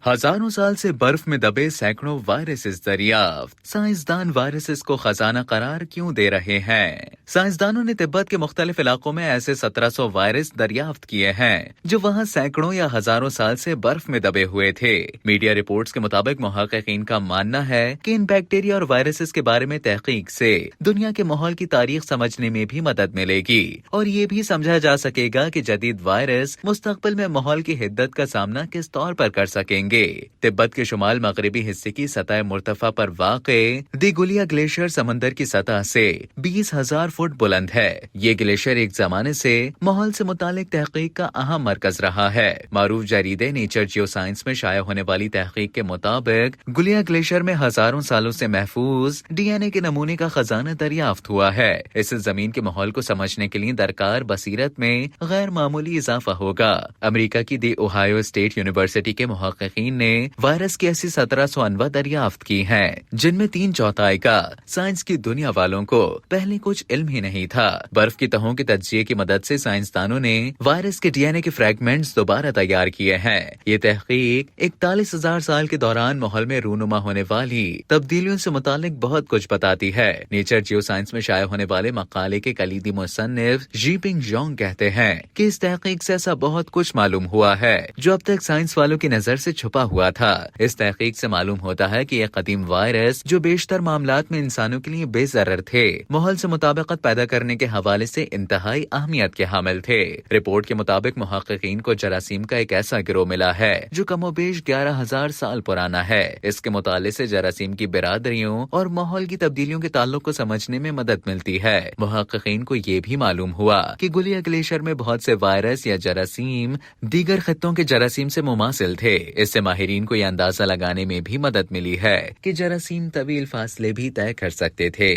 ہزاروں سال سے برف میں دبے سینکڑوں وائرسز دریافت، سائنسدان وائرسز کو خزانہ قرار کیوں دے رہے ہیں؟ سائنسدانوں نے تبت کے مختلف علاقوں میں ایسے 1700 وائرس دریافت کیے ہیں جو وہاں سینکڑوں یا ہزاروں سال سے برف میں دبے ہوئے تھے۔ میڈیا رپورٹس کے مطابق محققین کا ماننا ہے کہ ان بیکٹیریا اور وائرسز کے بارے میں تحقیق سے دنیا کے ماحول کی تاریخ سمجھنے میں بھی مدد ملے گی اور یہ بھی سمجھا جا سکے گا کہ جدید وائرس مستقبل میں ماحول کی حدت کا سامنا کس طور پر کر سکیں گے۔ تبت کے شمال مغربی حصے کی سطح مرتفع پر واقع دی گولیا گلیشیئر سمندر کی سطح سے 20,000 فٹ بلند ہے۔ یہ گلیشیئر ایک زمانے سے ماحول سے متعلق تحقیق کا اہم مرکز رہا ہے۔ معروف جریدے نیچر جیو سائنس میں شائع ہونے والی تحقیق کے مطابق گولیا گلیشیئر میں ہزاروں سالوں سے محفوظ ڈی این اے کے نمونے کا خزانہ دریافت ہوا ہے۔ اس سے زمین کے ماحول کو سمجھنے کے لیے درکار بصیرت میں غیر معمولی اضافہ ہوگا۔ امریکہ کی دی اوہایو اسٹیٹ یونیورسٹی کے محققین نے وائرس کی ایسی 1700 انواع دریافت کی ہیں جن میں 3/4 کا سائنس کی دنیا والوں کو پہلے کچھ علم ہی نہیں تھا۔ برف کی تہوں کے تجزیے کی مدد سے سائنسدانوں نے وائرس کے ڈی این اے کے فریگمنٹس دوبارہ تیار کیے ہیں۔ یہ تحقیق 41,000 سال کے دوران ماحول میں رونما ہونے والی تبدیلیوں سے متعلق بہت کچھ بتاتی ہے۔ نیچر جیو سائنس میں شائع ہونے والے مقالے کے کلیدی مصنف جی پنگ جونگ کہتے ہیں کہ اس تحقیق سے ایسا بہت کچھ معلوم ہوا ہے جو اب تک سائنس والوں کی نظر سے چھپا ہوا تھا۔ اس تحقیق سے معلوم ہوتا ہے کہ یہ قدیم وائرس جو بیشتر معاملات میں انسانوں کے لیے بے ضرر تھے، ماحول سے مطابقت پیدا کرنے کے حوالے سے انتہائی اہمیت کے حامل تھے۔ رپورٹ کے مطابق محققین کو جراثیم کا ایک ایسا گروہ ملا ہے جو کم و بیش 11,000 سال پرانا ہے۔ اس کے مطالعے سے جراثیم کی برادریوں اور ماحول کی تبدیلیوں کے تعلق کو سمجھنے میں مدد ملتی ہے۔ محققین کو یہ بھی معلوم ہوا کہ گولیا گلیشیئر میں بہت سے وائرس یا جراثیم دیگر خطوں کے جراثیم سے مماثل تھے۔ اس سے ماہرین کو یہ اندازہ لگانے میں بھی مدد ملی ہے کہ جراثیم طویل فاصلے بھی طے کر سکتے تھے۔